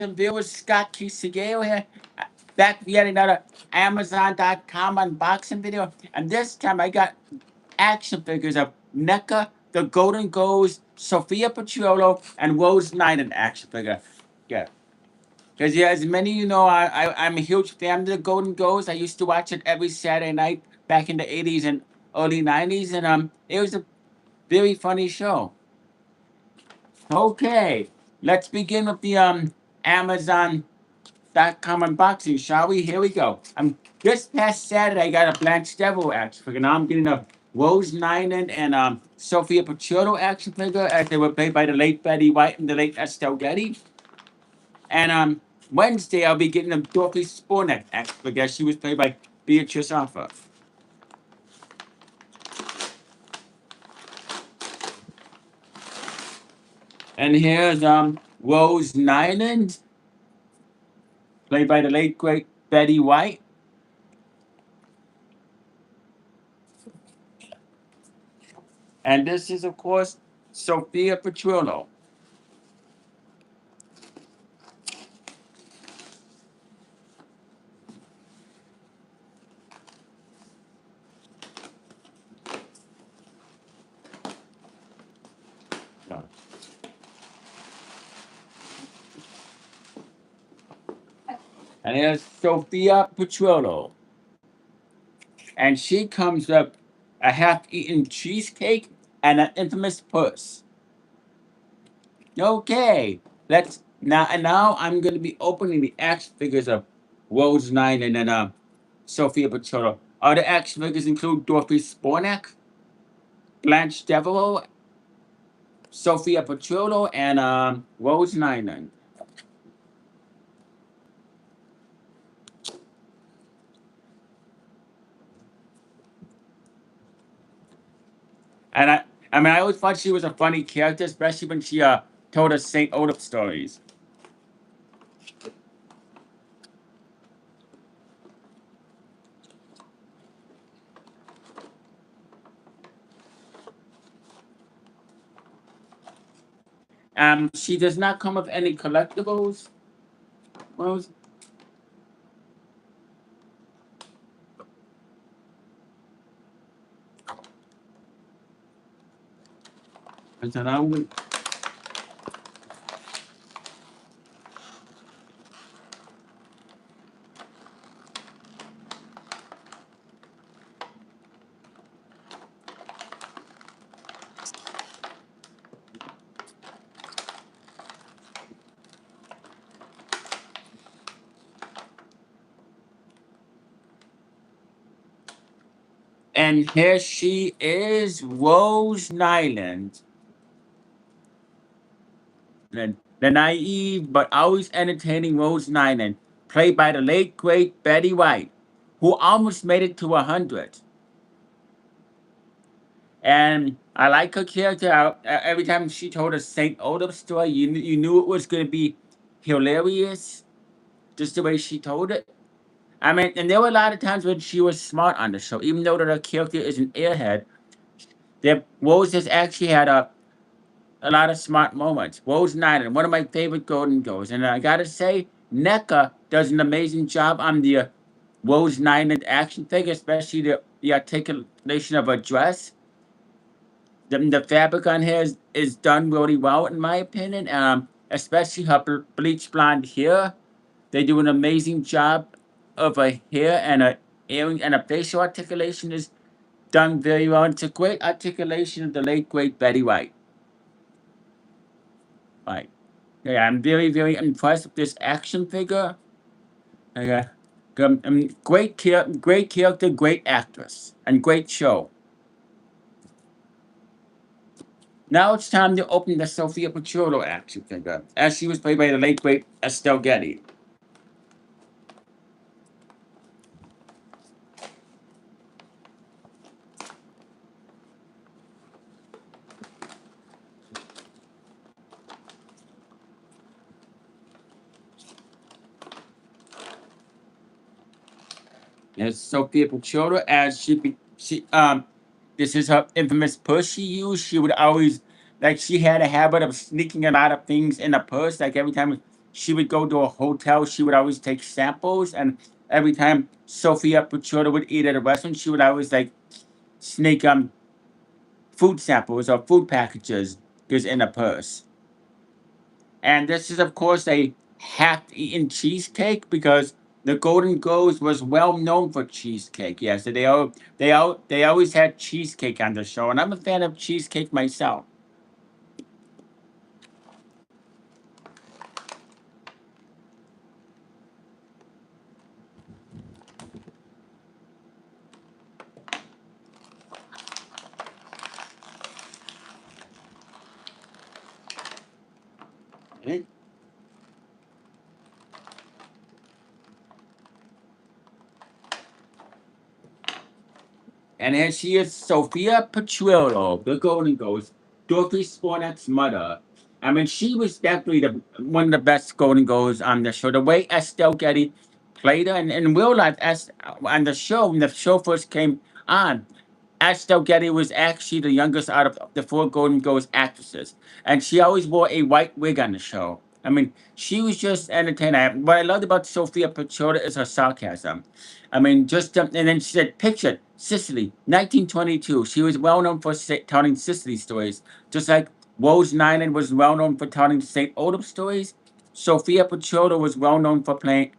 and viewers, Scott Kisageo here, back with yet another Amazon.com unboxing video. And this time I got action figures of NECA, the Golden Ghost, Sophia Petrello, and Rose Knight an action figure. Yeah. Because yeah, as many of you know, I'm a huge fan of the Golden Ghost. I used to watch it every Saturday night back in the 80s and early 90s, and it was a very funny show. Okay, let's begin with the Amazon.com unboxing, shall we? Here we go. This past Saturday I got a Blanche Devil action figure. Now I'm getting a Rose Nylund and Sophia Petrello action figure as they were played by the late Betty White and the late Estelle Getty. And Wednesday I'll be getting a Dorothy Spornek action figure. She was played by Beatrice Arthur. And here's Rose Nylund, played by the late great Betty White. And this is, of course, Sophia Petrello. And here's Sophia Petrello. And she comes up a half-eaten cheesecake and an infamous puss. Okay, now I'm gonna be opening the action figures of Rose Nine and then Sophia Petrello. Other action figures include Dorothy Spornek, Blanche Devereaux, Sophia Petrello, and Rose Nine. And I always thought she was a funny character, especially when she told us Saint Olaf stories. She does not come with any collectibles. Rose. And so now and here she is, Rose Nyland. The naive but always entertaining Rose Nyland, played by the late great Betty White, who almost made it to 100. And I like her character. Every time she told a Saint Olaf story, you knew it was going to be hilarious, just the way she told it. I mean, and there were a lot of times when she was smart on the show, even though that her character is an airhead. There, Rose has actually had a lot of smart moments. Rose Nyland, one of my favorite Golden Girls. And I gotta say, NECA does an amazing job on the Rose Nyland action figure, especially the articulation of her dress. The fabric on here is done really well, in my opinion. Especially her bleach blonde hair. They do an amazing job of her hair and her earring, and her facial articulation is done very well. It's a great articulation of the late great Betty White. Right. Yeah, I'm very impressed with this action figure. Yeah. Great character, great actress, and great show. Now it's time to open the Sophia Petrello action figure, as she was played by the late great Estelle Getty. There's Sophia Petrello as this is her infamous purse she used. She would always, like, she had a habit of sneaking a lot of things in a purse. Like every time she would go to a hotel. She would always take samples, and every time Sophia Petrello would eat at a restaurant, she would always like sneak food samples or food packages goes in a purse. And this is, of course, a half-eaten cheesecake because the Golden Girls was well known for cheesecake. Yes, so they always had cheesecake on the show, and I'm a fan of cheesecake myself. Okay. And here she is, Sophia Petrello, the Golden Girls, Dorothy Spornet's mother. I mean, she was definitely one of the best Golden Girls on the show. The way Estelle Getty played her, and in real life, on the show, when the show first came on, Estelle Getty was actually the youngest out of the four Golden Girls actresses, and she always wore a white wig on the show. I mean, she was just entertaining. What I loved about Sophia Petrello is her sarcasm. I mean, just and then she said, "Picture Sicily, 1922." She was well known for telling Sicily stories, just like Rose Nylund was well known for telling Saint Olaf stories. Sophia Petrello was well known for playing.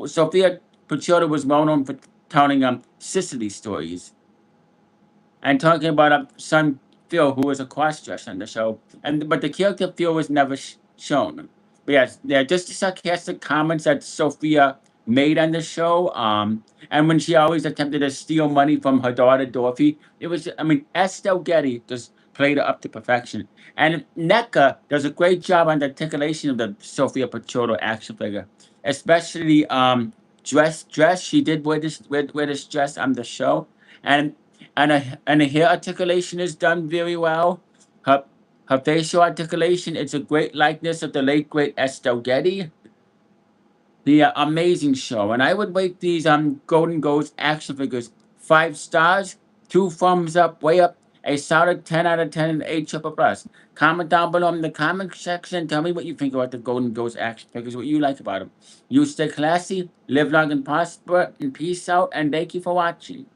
Sophia Petrello was well known for telling Sicily stories and talking about a son Phil who was a crossdresser on the show, and but the character Phil was never shown. But yes, they're just the sarcastic comments that Sophia made on the show. And when she always attempted to steal money from her daughter Dorothy, it was I mean Estelle Getty just played her up to perfection. And NECA does a great job on the articulation of the Sophia Petrollo action figure, especially dress. She did wear this dress on the show, and and her hair articulation is done very well. Her her facial articulation, it's a great likeness of the late great Estelle Getty. The amazing show, and I would rate these Golden Ghost action figures 5 stars, two thumbs up, way up, a solid 10 out of 10, and 8 triple plus. Comment down below in the comment section. Tell me what you think about the Golden Ghost action figures, what you like about them. You stay classy, live long and prosper, and peace out, and thank you for watching.